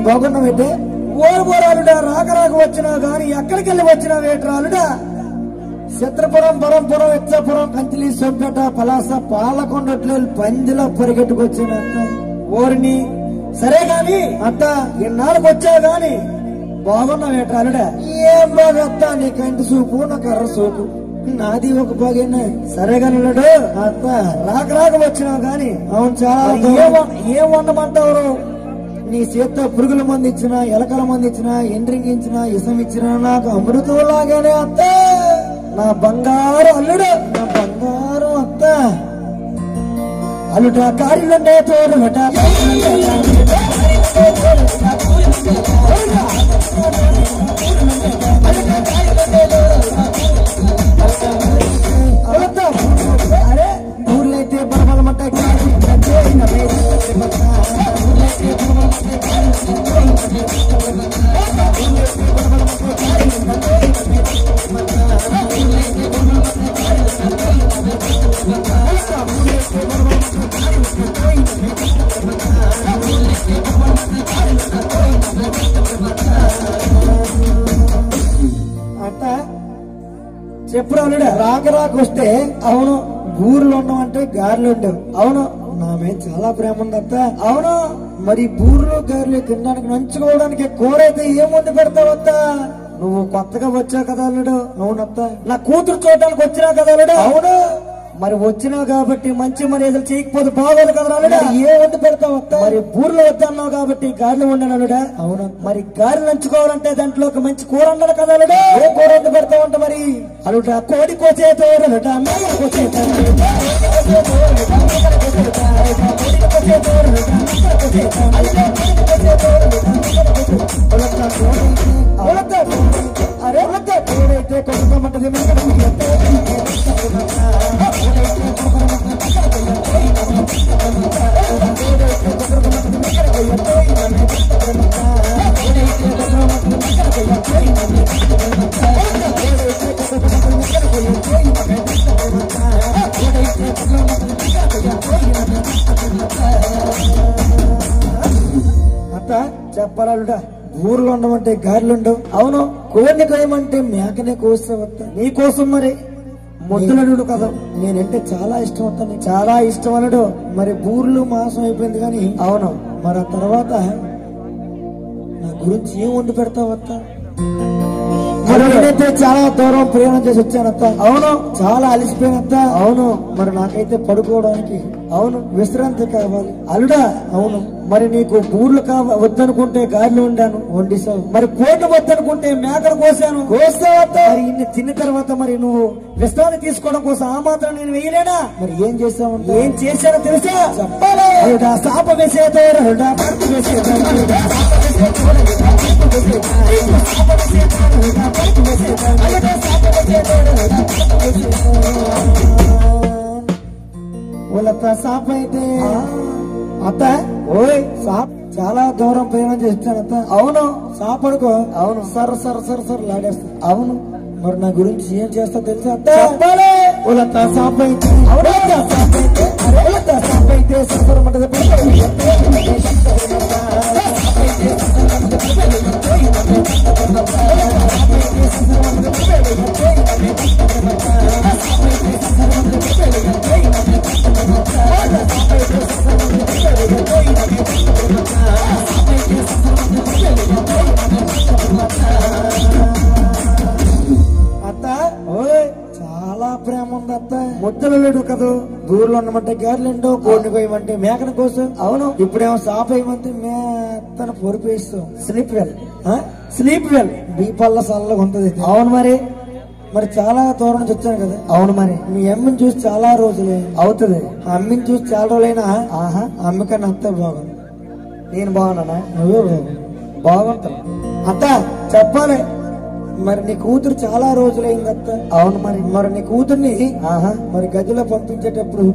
బాగున్నావు ఏంటే ఓరుబోరాలుడా రాక రాక వచ్చినా గాని ఎక్కడికి వెళ్ళి వచ్చినా వేటరాలుడా చిత్రపురం పరంపురం ఇచ్చాపురం కంచిలి సొంపేట పలాస పాలకొండట్లు పందిలో పరిగెట్టుకొచ్చిన ఓరిని సరే గాని అత్త ఇన్నాళ్ళకి వచ్చావు గాని బాగున్నావు వేటరాలుడా ఏం బాగా అత్త నీ కంటి చూపు నా కర్ర చూపు నాది ఒక బాగేనా సరేగాని అత్త రాక రాక వచ్చినావు గాని అవును చాలా ఏం వండమంటావు నీ చేత్తో పురుగుల మంది ఇచ్చినా ఎలకల మంది ఇచ్చినా ఎండ్రింగిచ్చినా ఇసం ఇచ్చినా నాకు అమృతం లాగానే అత్త నా బంగారు అల్లుడు నా బంగారు అత్త అల్లుట కాడిలుండే తోడుట అరే ఊర్లైతే బలబలమంట చెప్పుడు అల్లుడా రాక రాక వస్తే అవును బూర్లు ఉండమంటే గారెలు ఉండవు అవును నా మీద చాలా ప్రేమ ఉంది అత్త అవును మరి బూర్లు గారెలు తినడానికి నంచుకోవడానికి కూర అయితే ఏముంది పెడతావత్తా నువ్వు కొత్తగా వచ్చావు కదా అల్లుడు అవునత్త నా కూతురు చూడడానికి వచ్చినా కదా అల్లుడు అవును మరి వచ్చినావు కాబట్టి మంచి మర్యాదలు చేయకపోతే బాగోదు కదా అల్లుడా ఏ వండి పెడతావు అత్త మరి బూర్లు వద్దన్నావు కాబట్టి గారెలు వండాను అల్లుడా అవును మరి గారెలు నంచుకోవాలంటే దాంట్లో ఒక మంచి కూర ఉండాలి కదా అల్లుడా ఏ కూర వండి పెడతావంట మరి అల్లుడా కోడి కోసేతో అల్లుడా అరే కోడైతే కొనుక్కోమంటది అత్త చెప్పాలట ఊర్లో ఉండమంటే గారెలు ఉండవు అవును కోడిని కోయమంటే మేకనే కోస్తావత్త నీ కోసం మరి ముద్దులడు కదా నేనంటే చాలా ఇష్టం అవుతాను చాలా ఇష్టం అనడు మరి బూర్లు మాసం అయిపోయింది కానీ అవును మరి ఆ తర్వాత నా గురించి ఏం వండి పెడతావత్త మరి నేనైతే చాలా దూరం ప్రయాణం చేసి వచ్చానత్త అవును చాలా అలిసిపోయినత్త అవును మరి నాకైతే పడుకోవడానికి అవును విశ్రాంతి కావాలి అల్లుడా అవును మరి నీకు బూర్లు వద్దనుకుంటే గాలిలో ఉండాను వండిసావు మరి కోట వద్దనుకుంటే మేకలు కోసాను కోస్తావత్తా మరి ఇన్ని తిన్న తర్వాత మరి నువ్వు విశ్రాంతి తీసుకోవడం కోసం ఆ మాత్రం నేను వేయలేనా మరి ఏం చేసావు ఏం చేశానో తెలుసా చెప్పాలి సాప వేసేదో వాళ్ళ సాప అయితే అత్త ఓయ్ సాప్ చాలా దూరం ప్రయాణం చేస్తానత్త అవును సాపడుకో అవును సర్ సర్ సర్ సర్ లాడేస్తా అవును మరి నా గురించి ఏం చేస్తా తెలుసా అత్త వాళ్ళ సాప అయితే సాప అయితే సఫరమంటది అత్త ఓయ్ చాలా ప్రేమ ఉంది అత్త ముద్దలు లేడు కదా దూరంలో ఉండమంటే గారెలుండో కోడిని కోయమంటే మేకను కోసం అవును ఇప్పుడేమో సాప వేయమంటే మేత్తను పొరిపేస్తాం స్లీప్ వెల్ దీపాల సల్లగా ఉంటది అవును మరి చాలా దూరం నుంచి వచ్చాను కదా అవును మరి మీ అమ్మని చూసి చాలా రోజులే అవుతుంది అమ్మని చూసి చాలా రోజులైనా ఆహా అమ్మకన్నా అంత బాగుంది నేను బాగున్నానా నువ్వే బాగుంటావు అత్త చెప్పాలి మరి నీ కూతురు చాలా రోజులైంది అత్త అవును మరి నీ కూతుర్ని మరి గదిలో పంపించేటప్పుడు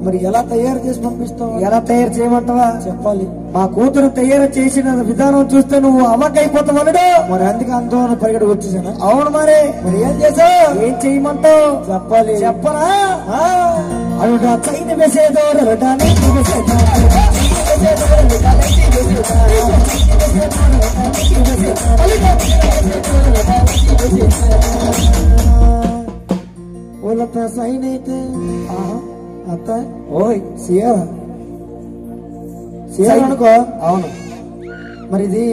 మరి ఎలా తయారు చేసి పంపిస్తావు ఎలా తయారు చేయమంటావా చెప్పాలి మా కూతురు తయారు చేసిన విధానం చూస్తే నువ్వు అమ్మకైపోతావు అన్నాడు మరి అందుకే అందరూ పరిగెడు వచ్చేసాను అవును మరి ఏం చేసావు ఏం చేయమంటావు చెప్పాలి చెప్పరా అడుట చైన వేసేదో అత్త ఓయ్ సీఆర్ అనుకో. అవును, మరి ఇది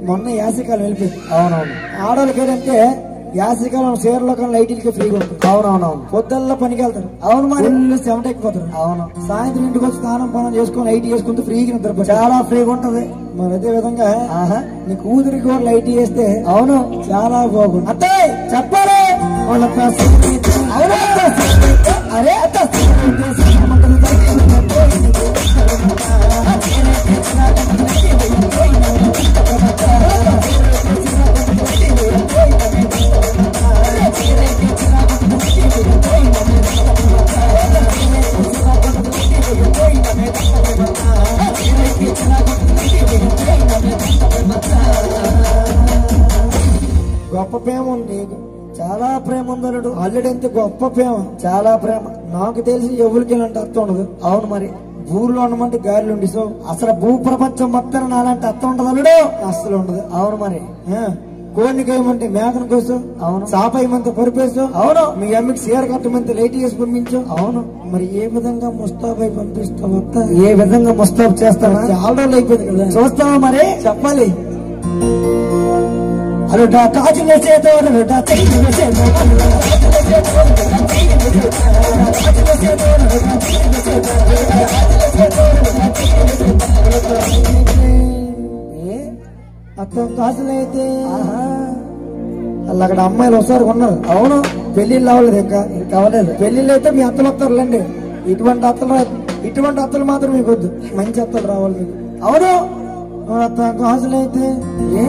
మొన్న యాసికాలం వెళ్ళిపోయింది. అవునవును, ఆడవాళ్ళకి ఏంటంటే యాసికాలం చీరలో కానీ లైట్లకి ఫ్రీగా ఉంటుంది. అవునవునవును, పొద్దుల్లో పనికి వెళ్తారు. అవును, మరి చెమట ఎక్కిపోతారు. అవును, సాయంత్రం ఇంటికి వచ్చి స్నానం పనం చేసుకుని లైట్ చేసుకుంటూ ఫ్రీగా నిద్రపోతారు. చాలా ఫ్రీగా ఉంటది. మరి అదే విధంగా నీ కూతురికి కూడా లైట్ చేస్తే అవును చాలా బాగుంది. అత్తే చెప్పాలి వాళ్ళ అరే అత్త గొప్ప ప్రేమ ఉంది, చాలా ప్రేమ ఉందన్నాడు. ఆల్రెడీ ఎంత గొప్ప ప్రేమ, చాలా ప్రేమ. నాకు తెలిసి ఎవరికి ఇలాంటి అర్థం ఉండదు. అవును, మరి ఊర్లో ఉండమంటే గాలిలో ఉండి సో అసలు భూ ప్రపంచం మొత్తం అలాంటి అర్థం ఉండదు అల్లుడు, అసలు ఉండదు. అవును, మరి కోడిని కోయమంటే మేకను కోసం, అవును, చాప ఏమంటే పరిపేసు, అవును, మీ అమ్మకి చీర కట్టమంటే లైట్ చేసి పంపించు. అవును, మరి ఏ విధంగా ముస్తాబై పంపిస్తావు? ఏ విధంగా ముస్తాబు చేస్తావా? చాలా రోజులు అయిపోయింది కదా, చూస్తావా? మరి చెప్పాలి. అలుడా కాజు వేసేదో అలుడా చెయ్యి వేసేదో అత్తం కాసులైతే అక్కడ అమ్మాయిలు ఒకసారి ఉన్నారు. అవును, పెళ్లిళ్ళు అవ్వలేదు, ఇంకా అవ్వలేదు. పెళ్లిళ్ళు అయితే మీ అత్తలు వస్తారులేండి. ఇటువంటి అత్తలు మాత్రం మీకు వద్దు, మంచి అత్తలు రావాలి మీకు. అవును, అత్త గాజులైతే ఏ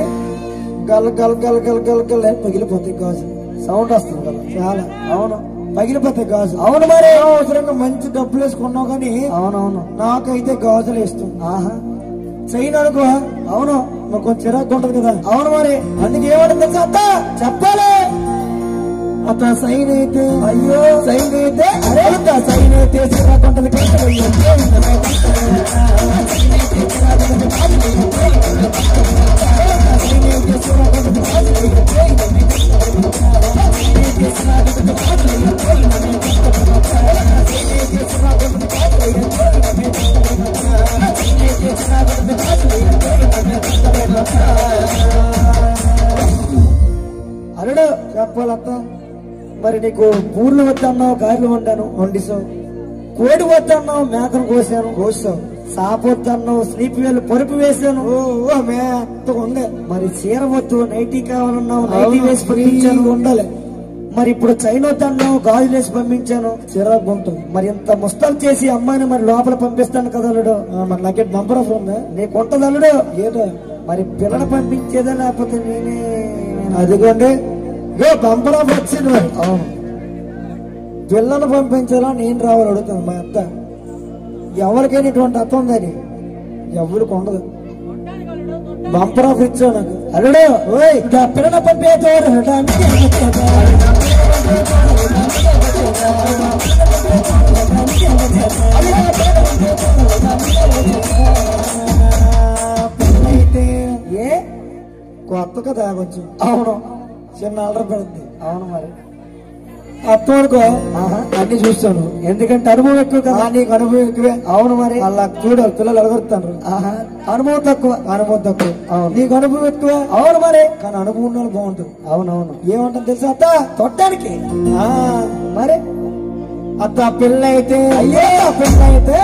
గల్ గల్ గల్ గల్ గల్ గల్ పగిలిపోతాయి గాజులు, సౌండ్ వస్తుంది కదా చాలా. అవును, పగిలిపోతాయి గాజు. అవును, మరి అవసరంగా మంచి డబ్బులు వేసుకున్నావు కానీ. అవునవును, నాకైతే గాజులు ఇష్టం. ఆహా, చైన్ అనుకో. అవును, మాకు కొంచెం చిరాకు ఉంటది కదా. అవును, మరి అందుకే ఏమంటుంది అత్త చెప్పాలి. అత్త సైన్ అయితే అయ్యో సైన్ అయితే అరే అత్త సైన్ అయితే చిరాకు ఉంటది. అల్లుడు చెప్పాలత్త, మరి నీకు పూర్లు వద్దన్నావు, గారెలు వండాను వండిసావు. కోడి వద్దన్నావు, మేకను కోసావు. సాపు వద్దన్నావు, స్లీప్ వేలు పరుపు వేసాను. ఓ మేత్తగా ఉండే. మరి చీర వద్దు, నైటీ కావాలన్నావు, నైటీ వేసి పంపించాను, ఉండాలి. మరి ఇప్పుడు చైన్ వద్దన్నావు, గాజులు వేసి పంపించాను, చిరాకు ఉంటుంది. మరి ఇంత ముస్తాబు చేసి అమ్మాయిని మరి లోపల పంపిస్తాను కదా అల్లుడు. మరి నాకే బంపర్ ఆఫర్ ఉందా? నీకు ఉంటది అల్లుడు. ఏదో మరి పిల్లలు పంపించేదా లేకపోతే నేనే? అదిగోండి బంపర్ ఆఫర్ వచ్చింది. మరి అవును, పిల్లలు పంపించాలా నేను రావాలి అడుగుతాను. మా అత్త ఎవరికైనా ఇటువంటి అత్త ఉందని ఎవరికి ఉండదు. బంపర్ ఆఫర్ ఇచ్చావు నాకు అల్లుడు. ఓయ్ పిల్లలు పంపేవారు అయితే ఏ కొత్త కదా కొంచెం. అవును, చిన్న ఆర్డర్ పెడుతుంది. అవును, మరి అర్థం అనుకో అన్ని చూస్తాను, ఎందుకంటే అనుభవం ఎక్కువ కదా. నీకు అనుభవం ఎక్కువే. అవును, మరి అలా చూడాలి, పిల్లలు అడగొడతాను. అనుభవం తక్కువ. అవును, నీకు అనుభవం ఎక్కువ. అవును, మరి కానీ అనుభవం ఉన్న వాళ్ళు బాగుంటుంది. అవునవును, ఏమంటుంది తెలుసా అత్త తొట్టడానికి. మరి అత్త పిల్ల అయితే అయ్యో పిల్ల అయితే